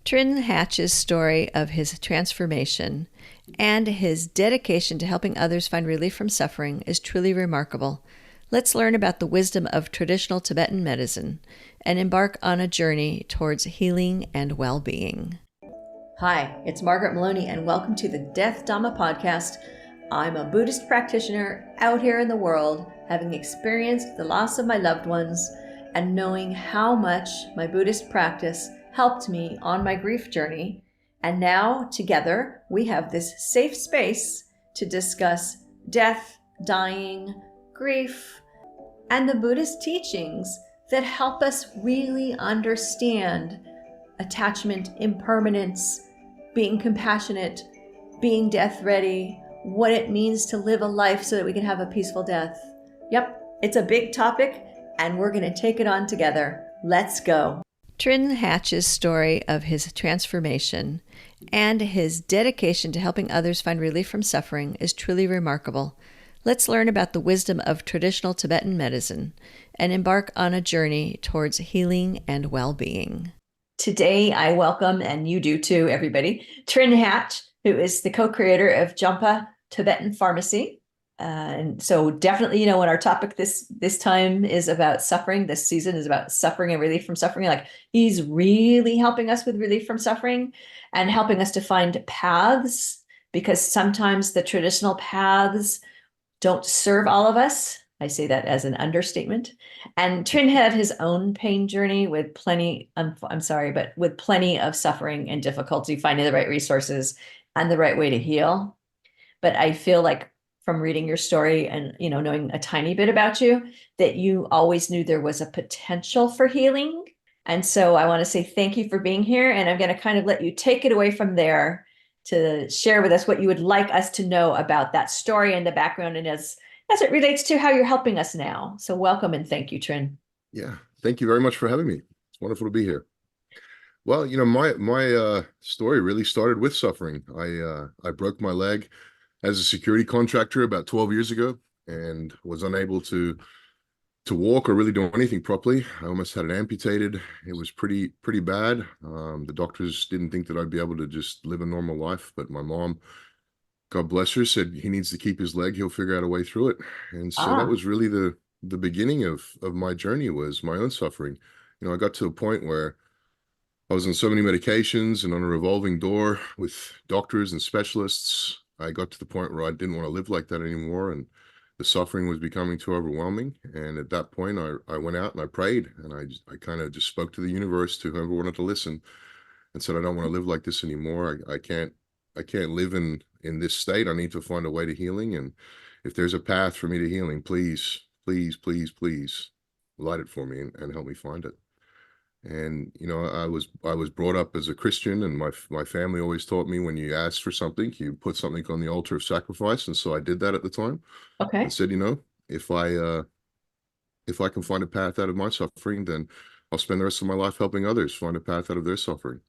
Trinn Hatch's story of his transformation and his dedication to helping others find relief from suffering is truly remarkable. Let's learn about the wisdom of traditional Tibetan medicine and embark on a journey towards healing and well-being. Hi, it's Margaret Maloney, and welcome to the Death Dhamma podcast. I'm a Buddhist practitioner out here in the world, having experienced the loss of my loved ones and knowing how much my Buddhist practice helped me on my grief journey. And now, together, we have this safe space to discuss death, dying, grief, and the Buddhist teachings that help us really understand attachment, impermanence, being compassionate, being death ready, what it means to live a life so that we can have a peaceful death. Yep, it's a big topic, and we're going to take it on together. Let's go. Trinn Hatch's story of his transformation and his dedication to helping others find relief from suffering is truly remarkable. Let's learn about the wisdom of traditional Tibetan medicine and embark on a journey towards healing and well-being. Today, I welcome, and you do too, everybody, Trinn Hatch, who is the co-creator of Jampha Tibetan Pharmacy. And so definitely, what our topic this time is about suffering. This season is about suffering and relief from suffering. Like, he's really helping us with relief from suffering and helping us to find paths, because sometimes the traditional paths don't serve all of us. I say that as an understatement. And Trinn had his own pain journey with plenty, I'm sorry, but with plenty of suffering and difficulty finding the right resources and the right way to heal. But I feel like from reading your story and, knowing a tiny bit about you, that you always knew there was a potential for healing. And so I want to say thank you for being here. And I'm going to kind of let you take it away from there to share with us what you would like us to know about that story and the background, and as it relates to how you're helping us now. So welcome and thank you, Trinn. Yeah, thank you very much for having me. It's wonderful to be here. Well, my story really started with suffering. I broke my leg as a security contractor about 12 years ago and was unable to walk or really do anything properly. I almost had it amputated. It was pretty bad. The doctors didn't think that I'd be able to just live a normal life, but my mom, God bless her, said he needs to keep his leg. He'll figure out a way through it. And so that was really the beginning of my journey, was my own suffering. I got to a point where I was on so many medications and on a revolving door with doctors and specialists. I got to the point where I didn't want to live like that anymore, and the suffering was becoming too overwhelming. And at that point, I went out and I prayed, and I kind of just spoke to the universe, to whoever wanted to listen, and said, I don't want to live like this anymore. I can't live in this state. I need to find a way to healing. And if there's a path for me to healing, please, please, please, please light it for me and help me find it. And, I was brought up as a Christian, and my family always taught me, when you ask for something, you put something on the altar of sacrifice. And so I did that at the time. Okay. And said, if I can find a path out of my suffering, then I'll spend the rest of my life helping others find a path out of their suffering.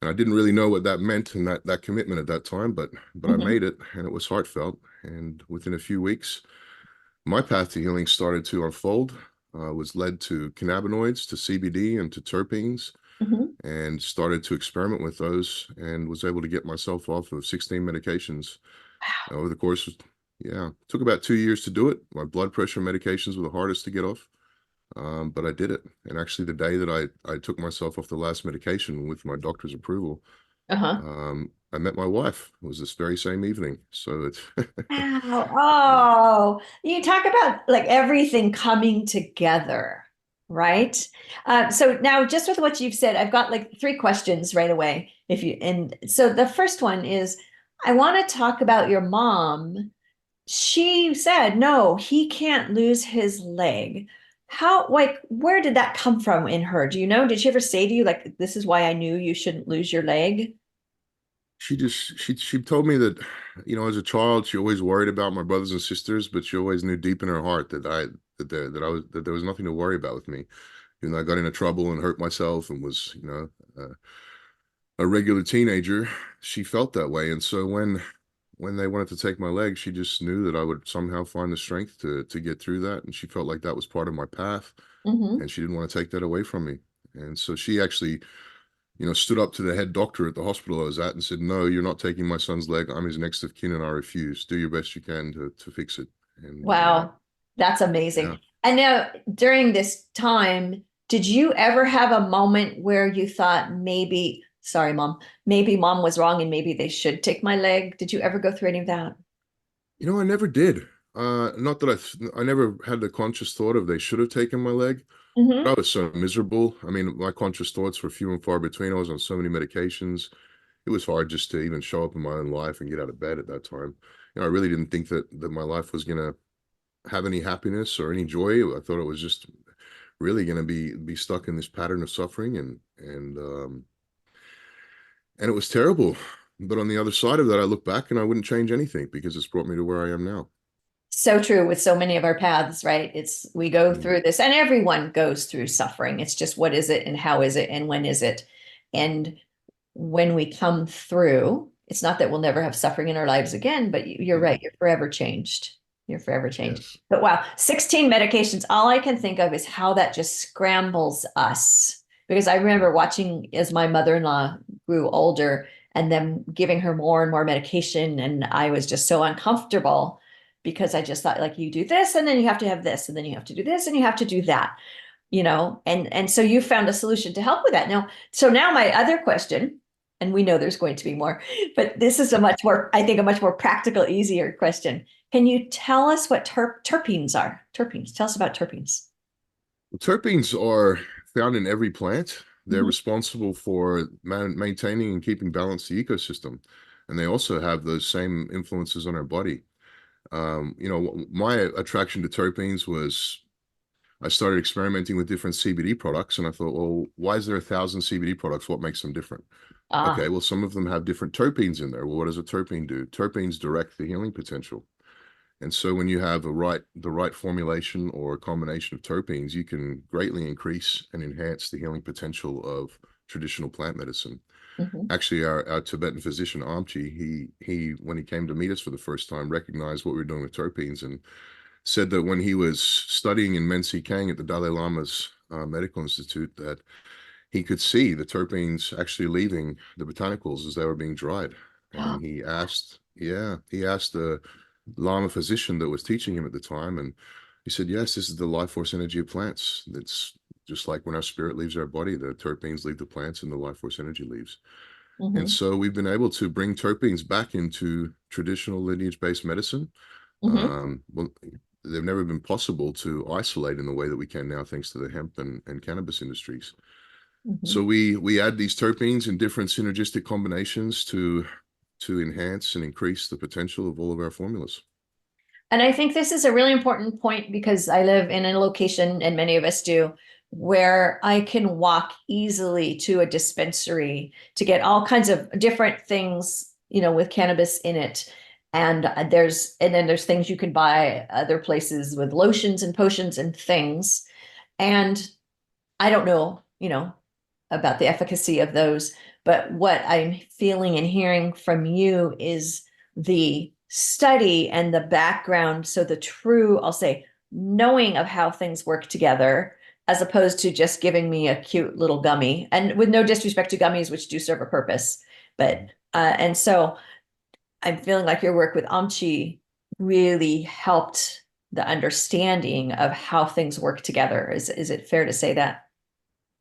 And I didn't really know what that meant and that commitment at that time, but I made it, and it was heartfelt. And within a few weeks, my path to healing started to unfold. Was led to cannabinoids, to CBD, and to terpenes, and started to experiment with those, and was able to get myself off of 16 medications over the course of, it took about 2 years to do it. My blood pressure medications were the hardest to get off, but I did it. And actually, the day that I took myself off the last medication with my doctor's approval, I met my wife. It was this very same evening. So it's Wow. Oh, you talk about like everything coming together, right? So now, just with what you've said, I've got like 3 questions right away. And so the first one is, I want to talk about your mom. She said, no, he can't lose his leg. Where did that come from in her? Do you know? Did she ever say to you, like, this is why I knew you shouldn't lose your leg? She told me that, as a child, she always worried about my brothers and sisters, but she always knew deep in her heart that there was nothing to worry about with me. I got into trouble and hurt myself and was, a regular teenager. She felt that way. And so when they wanted to take my leg, she just knew that I would somehow find the strength to get through that. And she felt like that was part of my path. And she didn't want to take that away from me. And so she actually stood up to the head doctor at the hospital I was at and said, "No, you're not taking my son's leg. I'm his next of kin and I refuse. Do your best you can to fix it." And Wow, that's yeah. amazing. And now, during this time, did you ever have a moment where you thought maybe, sorry, mom, maybe mom was wrong and maybe they should take my leg? Did you ever go through any of that? I never did. Not that I never had the conscious thought of they should have taken my leg. But I Hmm. was so miserable. I mean, my conscious thoughts were few and far between. I was on so many medications. It was hard just to even show up in my own life and get out of bed at that time. I really didn't think that my life was gonna have any happiness or any joy. I thought it was just really gonna be stuck in this pattern of suffering, and it was terrible. But on the other side of that, I look back and I wouldn't change anything because it's brought me to where I am now. So true with so many of our paths, right? It's we go Mm. through this, and everyone goes through suffering. It's just what is it and how is it and when is it? And when we come through, it's not that we'll never have suffering in our lives again, but you're Mm. right, you're forever changed. You're forever changed. Yes. But wow, 16 medications. All I can think of is how that just scrambles us. Because I remember watching as my mother-in-law grew older and them giving her more and more medication. And I was just so uncomfortable because I just thought, like, you do this, and then you have to have this, and then you have to do this, and you have to do that, and so you found a solution to help with that. Now, so now my other question, and we know there's going to be more, but this is a much more, I think, a much more practical, easier question. Can you tell us what terpenes are? Terpenes. Tell us about terpenes. Terpenes are found in every plant. They're Mhm. responsible for maintaining and keeping balance the ecosystem. And they also have those same influences on our body. My attraction to terpenes was I started experimenting with different CBD products, and I thought, well, why is there 1,000 CBD products? What makes them different? Okay, Ah. well, some of them have different terpenes in there. Well, what does a terpene do? Terpenes direct the healing potential. And so when you have the right formulation or a combination of terpenes, you can greatly increase and enhance the healing potential of traditional plant medicine. Mhm. Actually, our Tibetan physician Amchi, he when he came to meet us for the first time, recognized what we were doing with terpenes and said that when he was studying in Mensi Kang at the Dalai Lama's medical institute, that he could see the terpenes actually leaving the botanicals as they were being dried. And he asked the Lama physician that was teaching him at the time, and he said, "Yes, this is the life force energy of plants. It's just like when our spirit leaves our body, the terpenes leave the plants and the life force energy leaves." And Mhm. so we've been able to bring terpenes back into traditional lineage-based medicine. Mhm. Well, they've never been possible to isolate in the way that we can now, thanks to the hemp and cannabis industries. Mhm. So we add these terpenes in different synergistic combinations to enhance and increase the potential of all of our formulas. And I think this is a really important point because I live in a location, and many of us do, where I can walk easily to a dispensary to get all kinds of different things, with cannabis in it. And then there's things you can buy other places with lotions and potions and things. And I don't know, about the efficacy of those, but what I'm feeling and hearing from you is the study and the background. So the true, I'll say, knowing of how things work together, as opposed to just giving me a cute little gummy. And with no disrespect to gummies, which do serve a purpose. But, Mhm. and so I'm feeling like your work with Amchi really helped the understanding of how things work together. Is it fair to say that?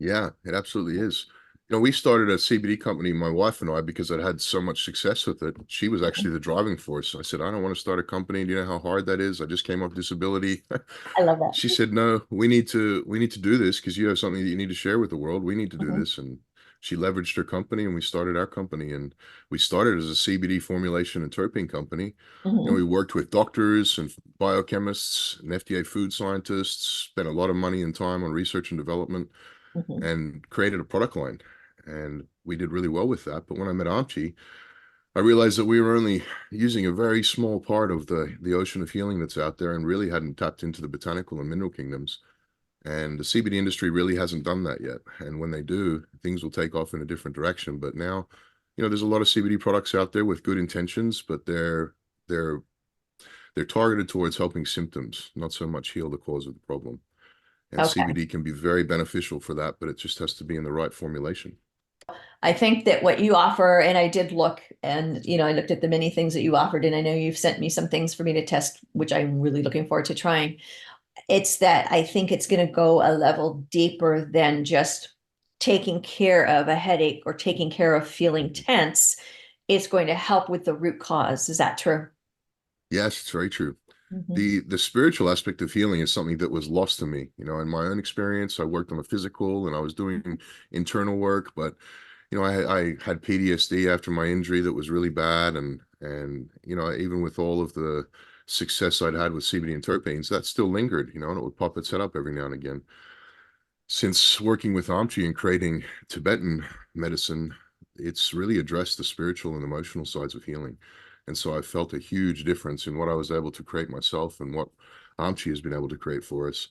Yeah, it absolutely is. We started a CBD company, my wife and I, because I'd had so much success with it. She was actually the driving force. I said, I don't want to start a company. Do you know how hard that is? I just came off disability. I love that. She said, no, we need to do this because you have something that you need to share with the world. We need to do Mhm. this. And she leveraged her company and we started our company. And we started as a CBD formulation and terpene company. We Mhm. worked with doctors and biochemists and FDA food scientists, spent a lot of money and time on research and development Mhm. and created a product line. And we did really well with that. But when I met Amchi, I realized that we were only using a very small part of the ocean of healing that's out there and really hadn't tapped into the botanical and mineral kingdoms. And the CBD industry really hasn't done that yet. And when they do, things will take off in a different direction. But now, there's a lot of CBD products out there with good intentions, but they're they're targeted towards helping symptoms, not so much heal the cause of the problem. And Okay. CBD can be very beneficial for that, but it just has to be in the right formulation. I think that what you offer, and I did look and, I looked at the many things that you offered, and I know you've sent me some things for me to test, which I'm really looking forward to trying. It's that I think it's going to go a level deeper than just taking care of a headache or taking care of feeling tense. It's going to help with the root cause. Is that true? Yes, it's very true. Mm-hmm. The spiritual aspect of healing is something that was lost to me. In my own experience, I worked on the physical and I was doing internal work, but I had PTSD after my injury that was really bad, and even with all of the success I'd had with CBD and terpenes, that still lingered, and it would pop its head up every now and again. Since working with Amchi and creating Tibetan medicine, it's really addressed the spiritual and emotional sides of healing. And so I felt a huge difference in what I was able to create myself and what Amchi has been able to create for us.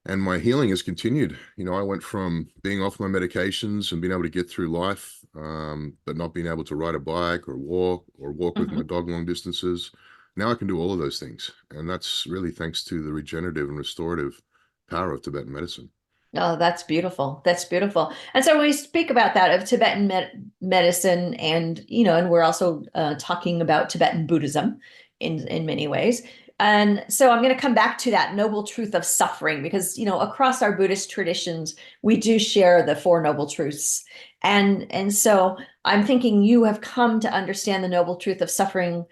And my healing has continued. I went from being off my medications and being able to get through life, but not being able to ride a bike or walk with my Mm-hmm. dog long distances. Now I can do all of those things. And that's really thanks to the regenerative and restorative power of Tibetan medicine. Oh, that's beautiful. That's beautiful. And so when we speak about that of Tibetan medicine, and and we're also talking about Tibetan Buddhism in many ways. And so I'm going to come back to that noble truth of suffering because across our Buddhist traditions we do share the Four Noble Truths, and so I'm thinking you have come to understand the noble truth of suffering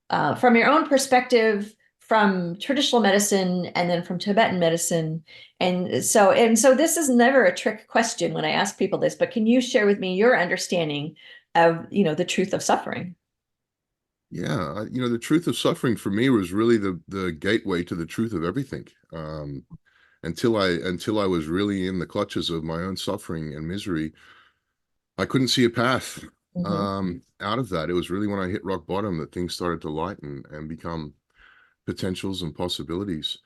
from your own perspective, from traditional medicine, and then from Tibetan medicine. And so this is never a trick question when I ask people this, but can you share with me your understanding of, the truth of suffering? Yeah, the truth of suffering for me was really the gateway to the truth of everything. Until I was really in the clutches of my own suffering and misery, I couldn't see a path Mm-hmm. out of that. It was really when I hit rock bottom that things started to lighten and become potentials and possibilities.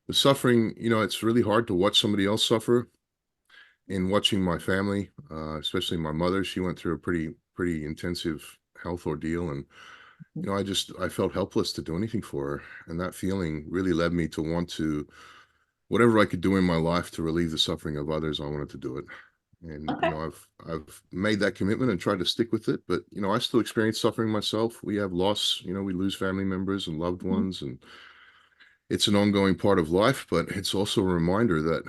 The suffering, it's really hard to watch somebody else suffer. In watching my family, especially my mother, she went through a pretty intensive health ordeal, and I felt helpless to do anything for her. And that feeling really led me to want to, whatever I could do in my life to relieve the suffering of others, I wanted to do it. And, Okay. I've made that commitment and tried to stick with it. But, I still experience suffering myself. We have loss, we lose family members and loved Mhm. ones. And it's an ongoing part of life, but it's also a reminder that,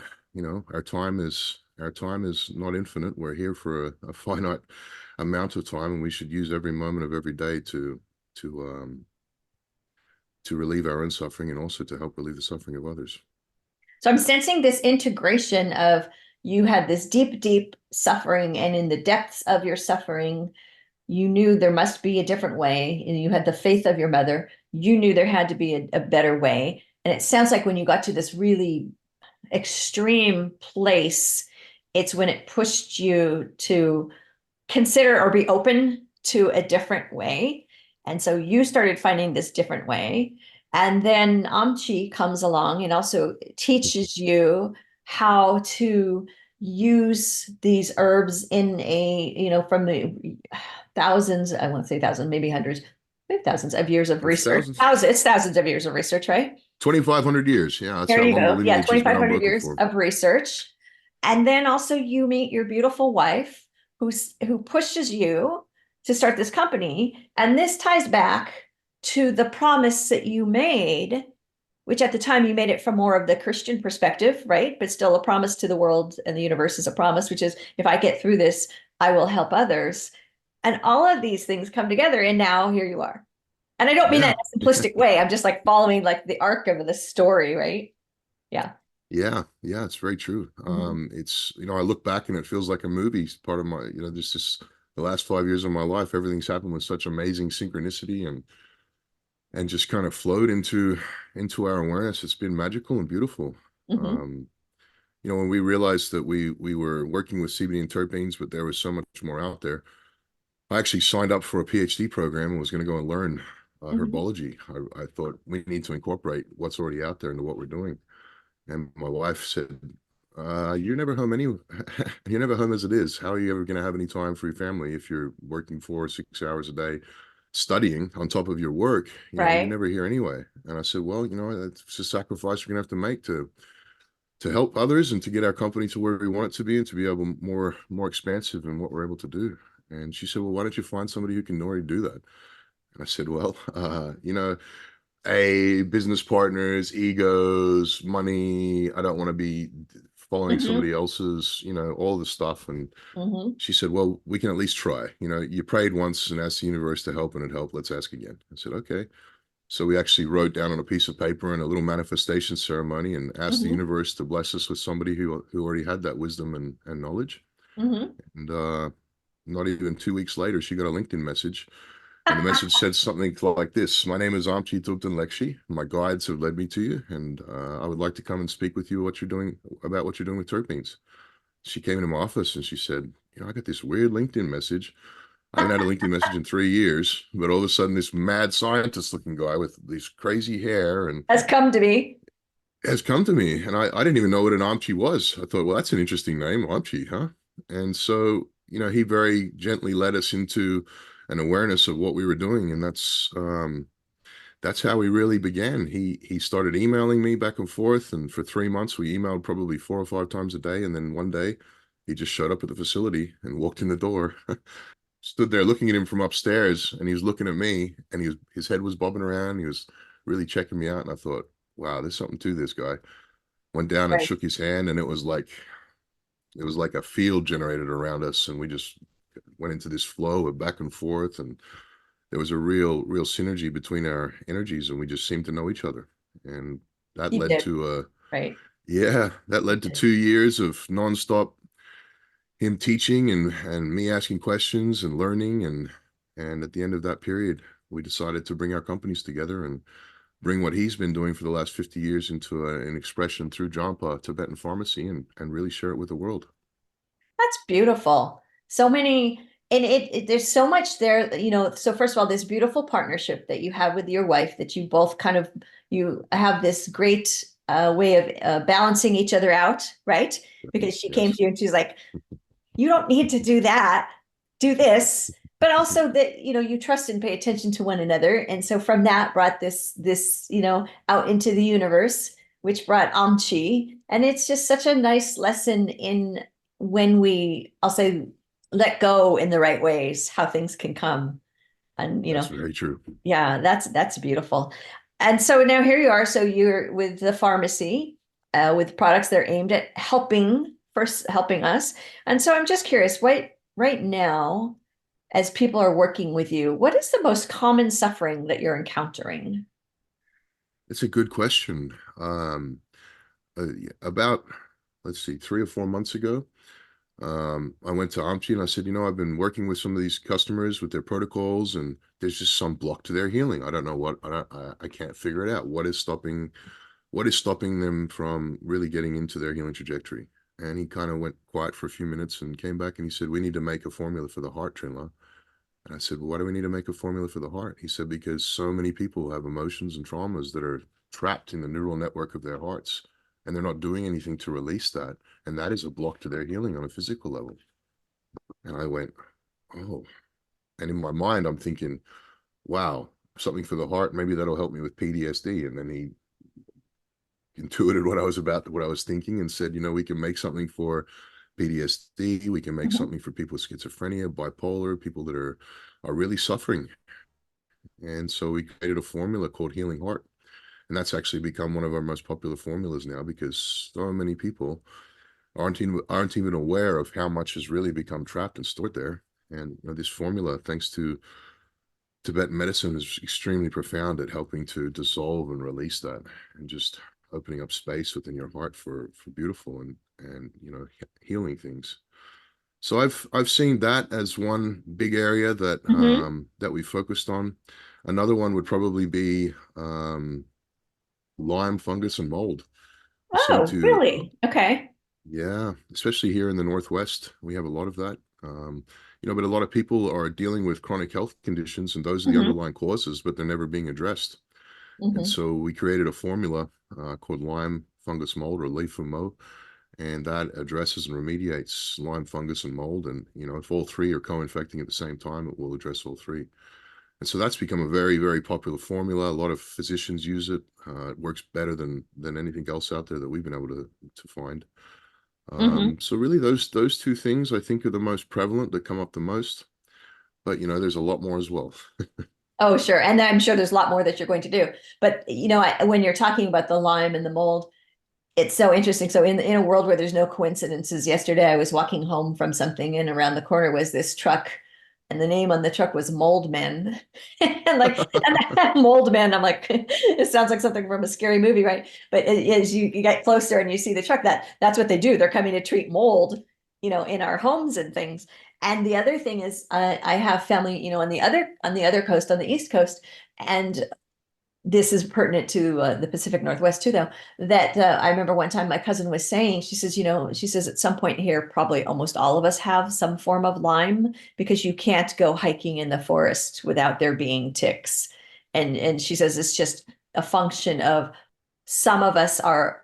our time is not infinite. We're here for a finite amount of time, and we should use every moment of every day to um, to relieve our own suffering and also to help relieve the suffering of others. So I'm sensing this integration of you had this deep, deep suffering, and in the depths of your suffering, you knew there must be a different way, and you had the faith of your mother. You knew there had to be a better way. And it sounds like when you got to this really extreme place, it's when it pushed you to consider or be open to a different way. And so you started finding this different way. And then Amchi comes along and also teaches you how to use these herbs in from the thousands, I won't say thousands, maybe hundreds, maybe thousands of years of It's research. thousands, It's thousands of years of research, right? 2,500 years. Yeah, that's There how you long the go. Yeah, lineage has been 2,500 unbroken years for. of research. And then also you meet your beautiful wife who pushes you to start this company. And this ties back to the promise that you made, which at the time you made it from more of the Christian perspective, right? But still a promise to the world and the universe is a promise, which is if I get through this, I will help others. And all of these things come together. And now here you are. And I don't mean Yeah. that in a simplistic way. I'm just like following like the arc of the story, right? Yeah. Yeah, it's very true. Mhm. It's, I look back and it feels like a movie. It's part of my, this is the last 5 years of my life. Everything's happened with such amazing synchronicity and just kind of flowed into our awareness. It's been magical and beautiful. Mhm. Um, when we realized that we were working with CBD and terpenes, but there was so much more out there. I actually signed up for a PhD program and was going to go and learn Mhm. herbology. I thought we need to incorporate what's already out there into what we're doing. And my wife said, "You're never home any. You're never home as it is. How are you ever going to have any time for your family if you're working 4 or 6 hours a day, studying on top of your work? You're Right. never here anyway." And I said, "Well, it's a sacrifice you're going to have to make to help others and to get our company to where we want it to be and to be able more expansive in what we're able to do. And she said, well, why don't you find somebody who can already do that? And I said, well, business partners, egos, money. I don't want to be following Mm-hmm. somebody else's, all the stuff. And Mm-hmm. she said, well, we can at least try. You prayed once and asked the universe to help and it helped. Let's ask again. I said, okay. So we actually wrote down on a piece of paper in a little manifestation ceremony and asked the Mm-hmm. universe to bless us with somebody who already had that wisdom and knowledge. Mm-hmm. And not even 2 weeks later, she got a LinkedIn message. And the message said something like this: my name is Amchi Thubten Lekshi. My guides have led me to you, and I would like to come and speak with you about what you're doing with terpenes. She came into my office and she said, I got this weird LinkedIn message. I haven't had a LinkedIn message in 3 years, but all of a sudden this mad scientist looking guy with this crazy hair and Has come to me. has come to me. And I didn't even know what an Amchi was. I thought, well, that's an interesting name, Amchi, huh? And so, he very gently led us into an awareness of what we were doing. And that's how we really began. He started emailing me back and forth, and for 3 months we emailed probably 4 or 5 times a day. And then one day he just showed up at the facility and walked in the door. Stood there looking at him from upstairs, and he was looking at me, and his head was bobbing around. He was really checking me out, and I thought, wow, there's something to this guy. Went down and Right. shook his hand, and it was like a field generated around us, and we just went into this flow of back and forth, and there was a real synergy between our energies, and we just seemed to know each other. And that You led did. to Right. yeah, that You led to did. 2 years of nonstop him teaching and me asking questions and learning, and at the end of that period we decided to bring our companies together and bring what he's been doing for the last 50 years into an expression through Jampha Tibetan Pharmacy and really share it with the world. That's beautiful. So many, and there's so much there, so first of all, this beautiful partnership that you have with your wife, that you both you have this great way of balancing each other out, right? Because she came Yes, to you and she's like, you don't need to do that, do this. But also that, you trust and pay attention to one another. And so from that brought this, out into the universe, which brought Amchi. And it's just such a nice lesson in when I'll say, let go in the right ways, how things can come. And, that's very true. yeah, that's beautiful. And so now here you are. So you're with the pharmacy, with products that are aimed at helping us. And so I'm just curious, right now, as people are working with you, what is the most common suffering that you're encountering? It's a good question. About, let's see, 3 or 4 months ago, I went to Amchi and I said, I've been working with some of these customers with their protocols, and there's just some block to their healing. I don't know what, I can't figure it out. What is stopping them from really getting into their healing trajectory? And he kind of went quiet for a few minutes and came back and he said, we need to make a formula for the heart, Trinla. And I said, well, why do we need to make a formula for the heart? He said, because so many people have emotions and traumas that are trapped in the neural network of their hearts, and they're not doing anything to release that. And that is a block to their healing on a physical level. And I went, oh. And in my mind, I'm thinking, wow, something for the heart. Maybe that'll help me with PTSD. And then he intuited what I was thinking, and said, we can make something for PTSD. We can make Mhm. something for people with schizophrenia, bipolar, people that are really suffering. And so we created a formula called Healing Heart. And that's actually become one of our most popular formulas now, because so many people aren't even aware of how much has really become trapped and stored there. And this formula, thanks to Tibetan medicine, is extremely profound at helping to dissolve and release that, and just opening up space within your heart for beautiful and healing things. So I've seen that as one big area Mhm. that we focused on. Another one would probably be Lyme, fungus, and mold. We seem Oh, to, really? Okay. yeah, especially here in the Northwest, we have a lot of that. But a lot of people are dealing with chronic health conditions, and those are the Hmm. underlying causes, but they're never being addressed. And Hmm. so we created a formula called Lyme, fungus, mold, or LIFMO, and that addresses and remediates Lyme, fungus, and mold. And if all three are co-infecting at the same time, it will address all three. And so that's become a very, very popular formula. A lot of physicians use it. It works better than anything else out there that we've been able to find. Hmm. So really those two things I think are the most prevalent, that come up the most. But there's a lot more as well. Oh, sure. And I'm sure there's a lot more that you're going to do. But, when you're talking about the Lyme and the mold, it's so interesting. So in a world where there's no coincidences, yesterday I was walking home from something, and around the corner was this truck, and the name on the truck was Mold Men. And Mold Men, I'm like, it sounds like something from a scary movie, right? But as you get closer and you see the truck, that's what they do. They're coming to treat mold, in our homes and things. And the other thing is, I have family, on the other coast, on the East Coast, and this is pertinent to the Pacific Northwest too, though, that I remember one time my cousin was saying, she says, she says at some point here, probably almost all of us have some form of Lyme, because you can't go hiking in the forest without there being ticks. And she says it's just a function of, some of us are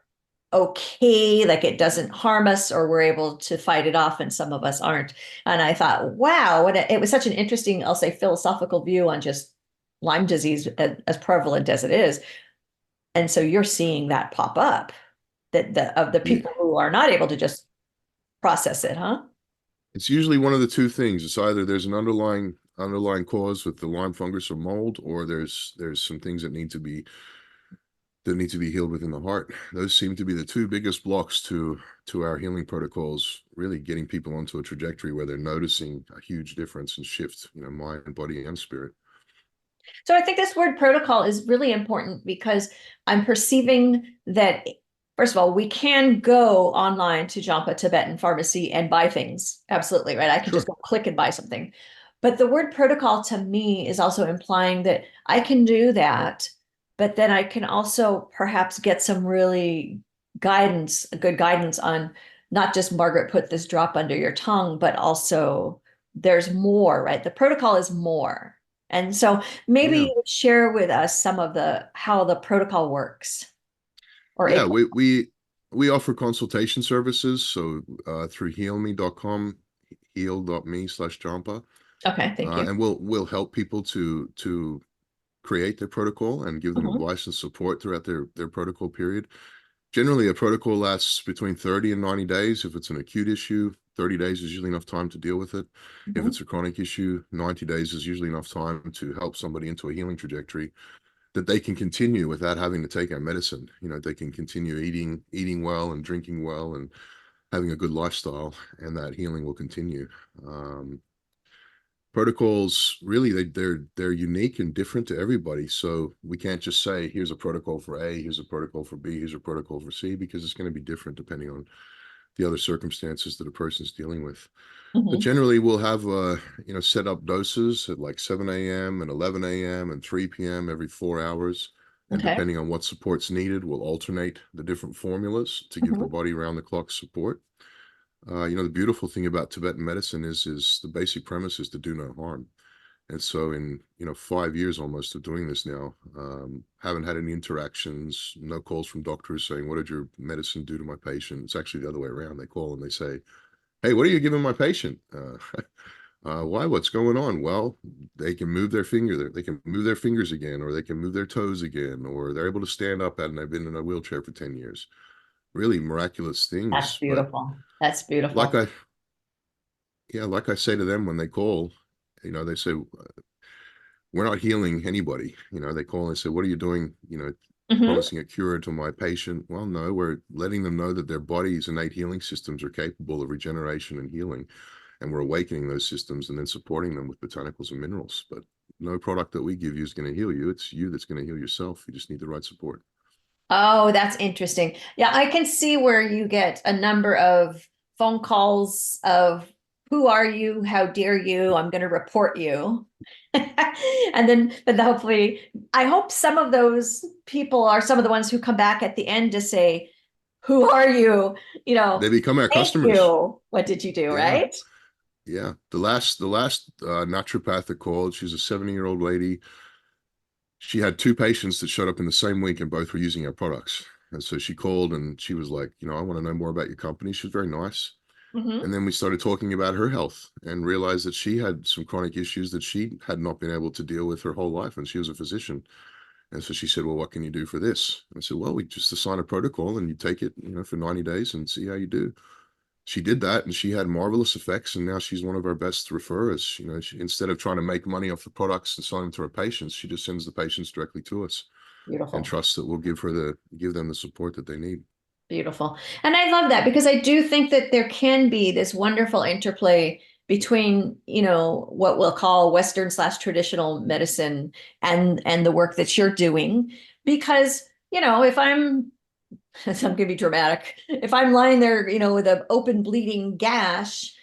okay, like it doesn't harm us, or we're able to fight it off, and some of us aren't. And I thought, wow, it was such an interesting, I'll say, philosophical view on just Lyme disease, as prevalent as it is. And so you're seeing that pop up, that of the Yeah. people who are not able to just process it, huh? It's usually one of the two things. It's either there's an underlying cause with the Lyme fungus or mold, or there's some things that need to be healed within the heart. Those seem to be the two biggest blocks to our healing protocols, really getting people onto a trajectory where they're noticing a huge difference and shift, mind, body, and spirit. So I think this word protocol is really important, because I'm perceiving that, first of all, we can go online to Jampha Tibetan Pharmacy and buy things. Absolutely, right? I can just Sure. go click and buy something. But the word protocol to me is also implying that I can do that, but then I can also perhaps get some really good guidance on, not just, Margaret, put this drop under your tongue, but also there's more, right? The protocol is more. And so maybe Yeah. you would share with us some of how the protocol works, or a. Yeah, we offer consultation services. So through healme.com, heal.me/Jampa. Okay, thank you. And we'll help people to create their protocol and give them Mhm. advice and support throughout their protocol period. Generally, a protocol lasts between 30 and 90 days. If it's an acute issue, 30 days is usually enough time to deal with it. If Mhm. it's a chronic issue, 90 days is usually enough time to help somebody into a healing trajectory that they can continue without having to take our medicine. They can continue eating well and drinking well and having a good lifestyle, and that healing will continue. Protocols, really, they're unique and different to everybody. So we can't just say, here's a protocol for A, here's a protocol for B, here's a protocol for C, because it's going to be different depending on the other circumstances that a person's dealing with. But Mhm. generally, we'll have set up doses at like 7 a.m. and 11 a.m. and 3 p.m. every 4 hours. And Okay. depending on what support's needed, we'll alternate the different formulas to give the Mhm. body round the clock support. The beautiful thing about Tibetan medicine is the basic premise is to do no harm. And so in 5 years almost of doing this now, haven't had any interactions, no calls from doctors saying, what did your medicine do to my patient? It's actually the other way around. They call and they say, hey, what are you giving my patient? Why? What's going on? Well, they can move their finger. They can move their fingers again, or they can move their toes again, or they're able to stand up and they've been in a wheelchair for 10 years. Really miraculous That's things. But beautiful. That's like beautiful. I, yeah, like I say to them when they call, they say, we're not healing anybody. They call and they say, what are you doing? Mhm. Promising a cure to my patient. Well, no, we're letting them know that their body's innate healing systems are capable of regeneration and healing. And we're awakening those systems and then supporting them with botanicals and minerals. But no product that we give you is going to heal you. It's you that's going to heal yourself. You just need the right support. Oh, that's interesting. Yeah, I can see where you get a number of phone calls of, who are you? How dare you? I'm going to report you. And then, but hopefully, I hope some of those people are some of the ones who come back at the end to say, who are you? They become our Thank customers. you. What did you do, Yeah. right? Yeah. The last naturopath that called, she's a 70-year-old lady. She had two patients that showed up in the same week and both were using our products. And so she called and she was like, I want to know more about your company. She was very nice. Mm-hmm. And then we started talking about her health and realized that she had some chronic issues that she had not been able to deal with her whole life. And she was a physician. And so she said, well, what can you do for this? I said, well, we just assign a protocol and you take it, for 90 days and see how you do. She did that and she had marvelous effects. And now she's one of our best referrers. Instead of trying to make money off the products and selling them to her patients, she just sends the patients directly to us and Beautiful. trusts that we'll give them the support that they need. Beautiful. And I love that because I do think that there can be this wonderful interplay between, what we'll call Western slash traditional medicine and the work that you're doing. Because, if I'm, I'm going to be dramatic, if I'm lying there, with an open bleeding gash,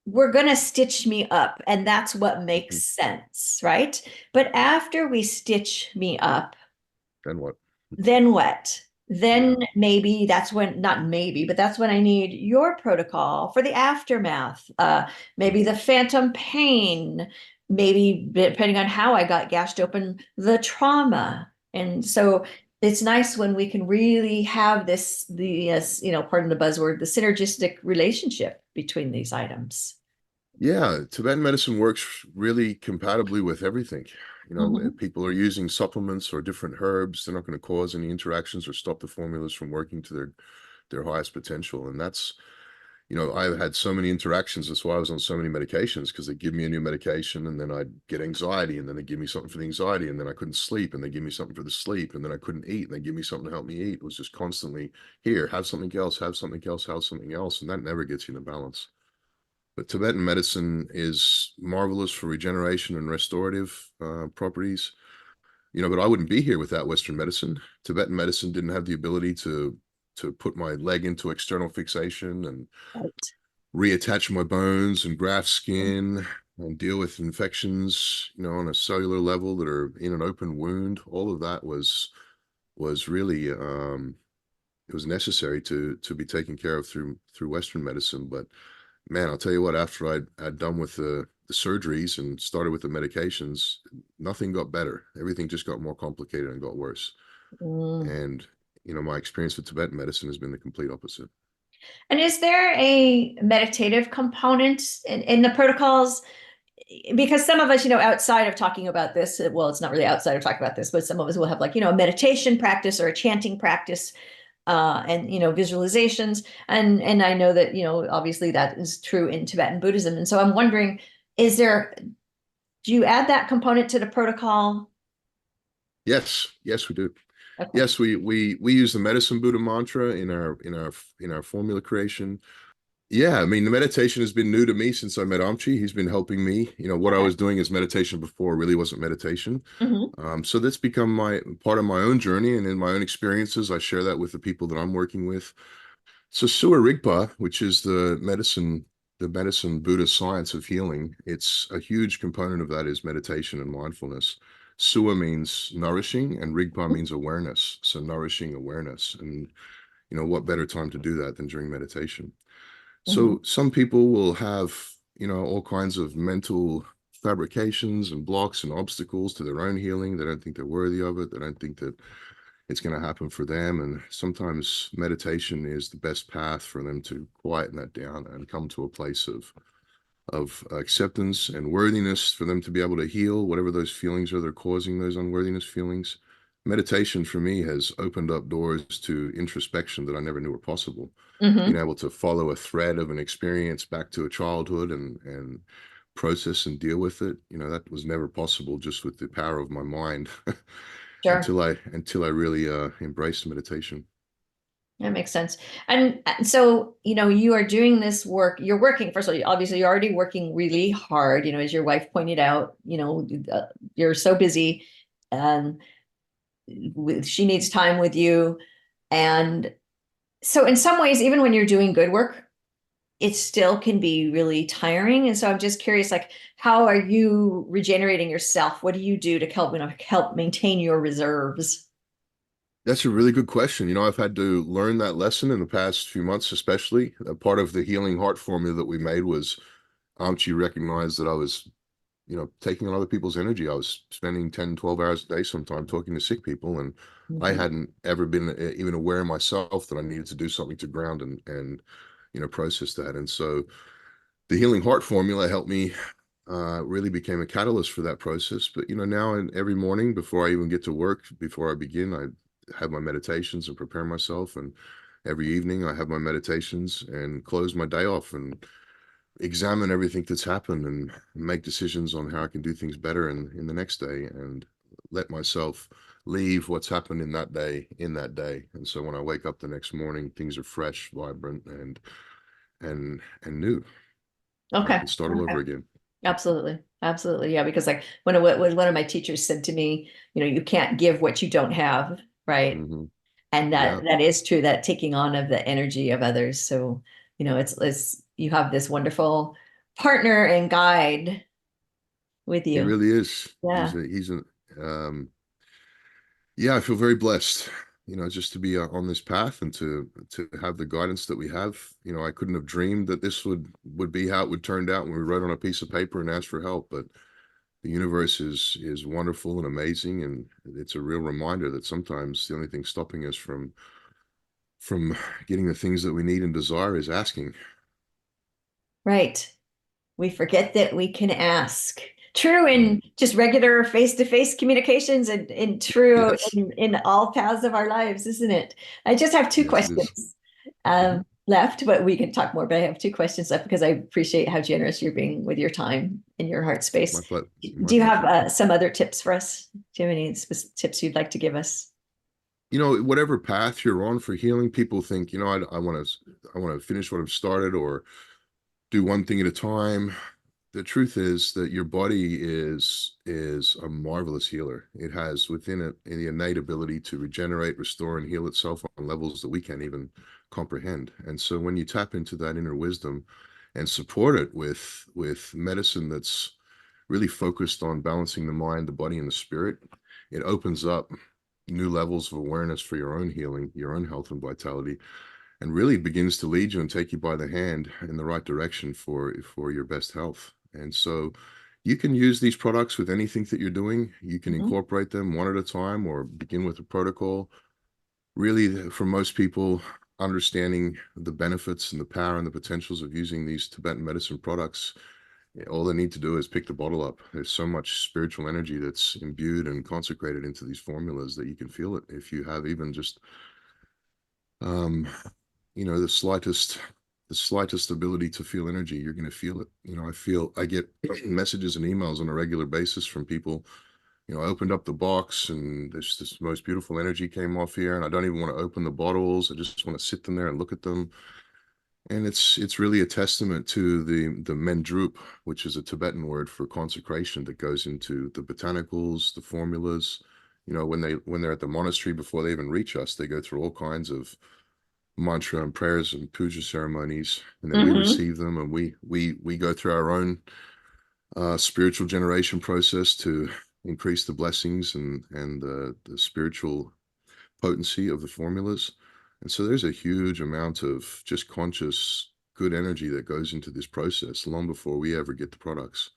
we're going to stitch me up. And that's what makes Mhm. sense, right? But after we stitch me up, Then what? then what? Then Yeah. maybe that's when, not maybe, but that's when I need your protocol for the aftermath. Maybe the phantom pain, maybe depending on how I got gashed open, the trauma. And so it's nice when we can really have pardon the buzzword, the synergistic relationship between these items. Yeah, Tibetan medicine works really compatibly with everything. If Mhm. people are using supplements or different herbs, they're not going to cause any interactions or stop the formulas from working to their highest potential. And that's, I've had so many interactions. That's why I was on so many medications, because they give me a new medication and then I'd get anxiety and then they give me something for the anxiety and then I couldn't sleep and they give me something for the sleep and then I couldn't eat and they give me something to help me eat. It was just constantly here, have something else, have something else, have something else. And that never gets you into balance. But Tibetan medicine is marvelous for regeneration and restorative properties. But I wouldn't be here without Western medicine. Tibetan medicine didn't have the ability to put my leg into external fixation and Right. reattach my bones and graft skin and deal with infections, on a cellular level that are in an open wound. All of that was really it was necessary to be taken care of through Western medicine. But man, I'll tell you what, after I'd done with the surgeries and started with the medications, nothing got better. Everything just got more complicated and got worse. Mm. And, my experience with Tibetan medicine has been the complete opposite. And is there a meditative component in the protocols? Because some of us, outside of talking about this, well, it's not really outside of talking about this, but some of us will have like, a meditation practice or a chanting practice, and visualizations. And I know that, obviously that is true in Tibetan Buddhism. And so I'm wondering, do you add that component to the protocol? Yes, we do. Okay. Yes, we use the medicine Buddha mantra in our formula creation. Yeah, I mean, the meditation has been new to me since I met Amchi. He's been helping me. What I Okay. was doing as meditation before really wasn't meditation. Hmm. So that's become my part of my own journey, and in my own experiences, I share that with the people that I'm working with. So Suwa Rigpa, which is the medicine Buddhist science of healing, it's a huge component of that is meditation and mindfulness. Suwa means nourishing, and Rigpa means awareness. So nourishing awareness, and what better time to do that than during meditation? Hmm. So some people will have, all kinds of mental fabrications and blocks and obstacles to their own healing. They don't think they're worthy of it. They don't think that it's going to happen for them. And sometimes meditation is the best path for them to quieten that down and come to a place of acceptance and worthiness for them to be able to heal whatever those feelings are that are causing those unworthiness feelings. Meditation for me has opened up doors to introspection that I never knew were possible. Being Hmm. able to follow a thread of an experience back to a childhood and process and deal with it, that was never possible just with the power of my mind Sure. until I really embraced meditation. That makes sense. And so, you are doing this work, you're working, first of all, obviously you're already working really hard, as your wife pointed out, you're so busy and she needs time with you. And so in some ways, even when you're doing good work, it still can be really tiring. And so I'm just curious, like, how are you regenerating yourself? What do you do to help maintain your reserves? That's a really good question. I've had to learn that lesson in the past few months, especially. A part of the healing heart formula that we made was Amchi recognized that I was, taking on other people's energy. I was spending 10, 12 hours a day sometimes talking to sick people, and I Mhm. hadn't ever been even aware myself that I needed to do something to ground and process that. And so the Healing Heart formula helped me, really became a catalyst for that process. But, now and every morning before I even get to work, before I begin, I have my meditations and prepare myself. And every evening I have my meditations and close my day off and examine everything that's happened and make decisions on how I can do things better in the next day, and let myself leave what's happened in that day in that day. And so when I wake up the next morning, things are fresh, vibrant, and new. I Okay. can start all Okay. over again. Absolutely. Absolutely. Yeah. Because like when one of my teachers said to me, you can't give what you don't have, right? Hmm. And Yeah, that is true, that taking on of the energy of others. So, it's you have this wonderful partner and guide with he you. really is. Yeah. Um, yeah, I feel very blessed, just to be on this path and to have the guidance that we have. I couldn't have dreamed that this would be how it would turn out when we wrote on a piece of paper and asked for help. But the universe is wonderful and amazing, and it's a real reminder that sometimes the only thing stopping us from getting the things that we need and desire is asking. Right. We forget that we can ask. True Mm. in just regular face-to-face communications, and true Yes, in all paths of our lives, isn't it? I just have two yes, it is. questions Mhm. left, but we can talk more. But I have two questions left because I appreciate how generous you're being with your time in your heart space. My Do you have pleasure. some other tips for us? Do you have any tips you'd like to give us? Whatever path you're on for healing, people think, I want to finish what I've started or do one thing at a time. The truth is that your body is a marvelous healer. It has within it the innate ability to regenerate, restore, and heal itself on levels that we can't even comprehend. And so when you tap into that inner wisdom and support it with medicine that's really focused on balancing the mind, the body, and the spirit, it opens up new levels of awareness for your own healing, your own health and vitality, and really begins to lead you and take you by the hand in the right direction for your best health. And so you can use these products with anything that you're doing. You can Mhm. incorporate them one at a time or begin with a protocol. Really, for most people, understanding the benefits and the power and the potentials of using these Tibetan medicine products, all they need to do is pick the bottle up. There's so much spiritual energy that's imbued and consecrated into these formulas that you can feel it if you have even just um, the slightest ability to feel energy. You're going to feel it. I get messages and emails on a regular basis from people. I opened up the box and this most beautiful energy came off here, and I don't even want to open the bottles. I just want to sit them there and look at them. And it's really a testament to the mendrup, which is a Tibetan word for consecration that goes into the botanicals, the formulas. When they're at the monastery before they even reach us, they go through all kinds of mantra and prayers and puja ceremonies, and then we Mhm. receive them, and we go through our own spiritual generation process to increase the blessings and the spiritual potency of the formulas. And so there's a huge amount of just conscious good energy that goes into this process long before we ever get the products.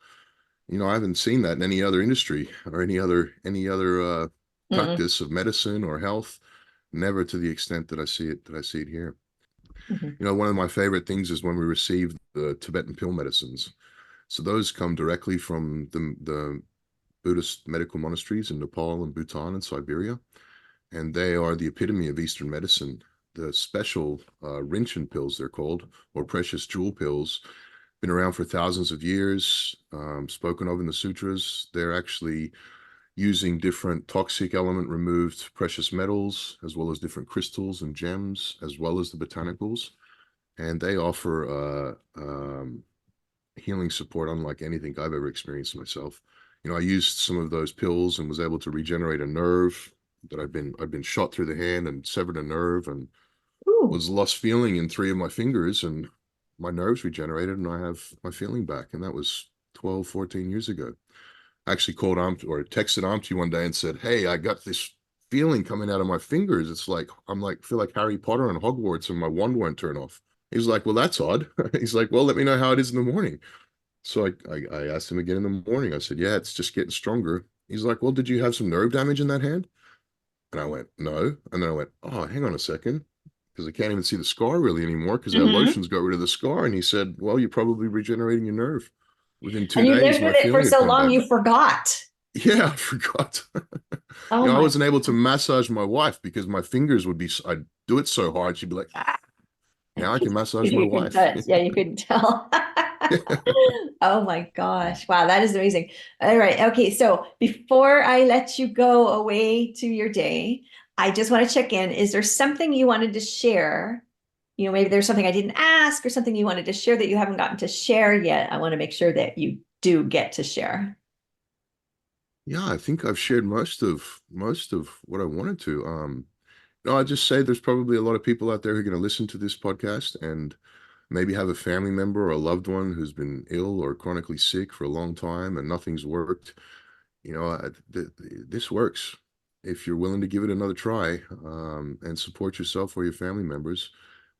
I haven't seen that in any other industry or any other Mhm. practice of medicine or health, never to the extent that I see it here. Mhm. One of my favorite things is when we receive the Tibetan pill medicines. So those come directly from the Buddhist medical monasteries in Nepal and Bhutan and Siberia, and they are the epitome of Eastern medicine. The special Rinchen pills, they're called, or precious jewel pills, been around for thousands of years, spoken of in the sutras. They're actually using different toxic element removed precious metals, as well as different crystals and gems, as well as the botanicals. And they offer healing support unlike anything I've ever experienced myself. I used some of those pills and was able to regenerate a nerve that I'd been shot through the hand and severed a nerve, and Ooh. was lost feeling in three of my fingers, and my nerves regenerated and I have my feeling back. And that was 12, 14 years ago. I actually called or texted Amchi one day and said, "Hey, I got this feeling coming out of my fingers. It's like feel like Harry Potter and Hogwarts, and my wand won't turn off." He's like, "Well, that's odd." He's like, "Well, let me know how it is in the morning." So I asked him again in the morning. I said, "Yeah, it's just getting stronger." He's like, "Well, did you have some nerve damage in that hand?" And I went, "No." And then I went, "Oh, hang on a second." because I can't even see the scar really anymore because that Hmm. lotion's got rid of the scar. And he said, well, you're probably regenerating your nerve. Within two And you days, lived my with it for feeling had so come long, back. you forgot. Yeah, I forgot. Oh I my wasn't able to massage my wife because my fingers would be, I'd do it so hard. She'd be like, ah, now I can massage my You couldn't wife. touch. Yeah, you couldn't tell. Oh my gosh. Wow, that is amazing. All right. Okay. So before I let you go away to your day, I just want to check in. Is there something you wanted to share? Maybe there's something I didn't ask or something you wanted to share that you haven't gotten to share yet. I want to make sure that you do get to share. Yeah, I think I've shared most of what I wanted to. No, I just say there's probably a lot of people out there who are going to listen to this podcast and maybe have a family member or a loved one who's been ill or chronically sick for a long time and nothing's worked. This works if you're willing to give it another try, and support yourself or your family members.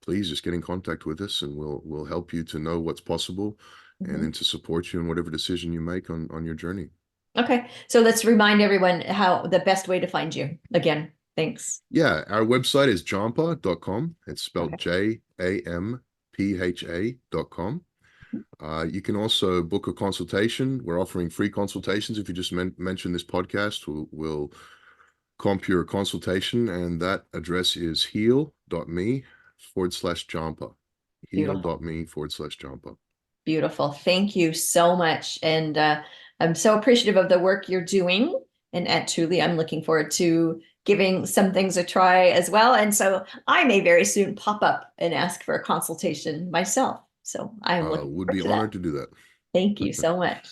Please just get in contact with us, and we'll help you to know what's possible, and Mhm. then to support you in whatever decision you make on your journey. Okay. So let's remind everyone how the best way to find you again. Thanks. Yeah, our website is jampha.com. It's spelled Okay. Jampha.com. You can also book a consultation. We're offering free consultations. If you just mention this podcast, we'll comp your consultation, and that address is heal.me/Jampha. Beautiful. Heal.me/Jampha. Beautiful. Thank you so much. And I'm so appreciative of the work you're doing. And truly, I'm looking forward to giving some things a try as well. And so I may very soon pop up and ask for a consultation myself. So I'm looking Would forward be to that. honored to do that. Thank you so much.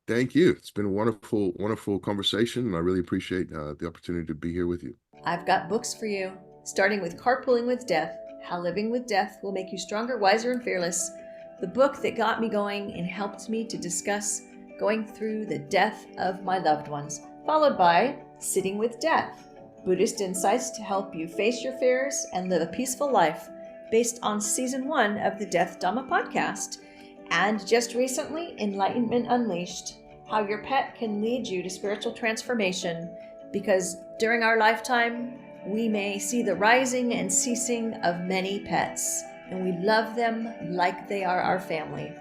Thank you. It's been a wonderful, wonderful conversation, and I really appreciate the opportunity to be here with you. I've got books for you, starting with Carpooling with Death, How Living with Death Will Make You Stronger, Wiser, and Fearless, the book that got me going and helped me to discuss going through the death of my loved ones, followed by Sitting with Death, Buddhist insights to help you face your fears and live a peaceful life, based on Season 1 of the Death Dhamma podcast, and just recently, Enlightenment Unleashed, how your pet can lead you to spiritual transformation, because during our lifetime, we may see the rising and ceasing of many pets, and we love them like they are our family.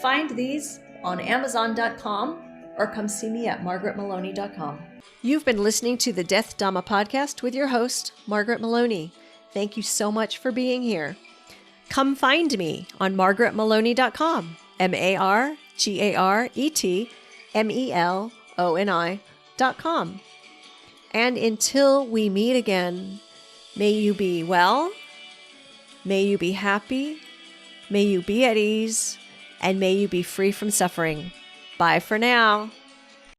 Find these on Amazon.com or come see me at MargaretMaloney.com. You've been listening to the Death Dhamma podcast with your host, Margaret Maloney. Thank you so much for being here. Come find me on MargaretMaloney.com, MargaretMeloni.com. And until we meet again, may you be well, may you be happy, may you be at ease, and may you be free from suffering. Bye for now.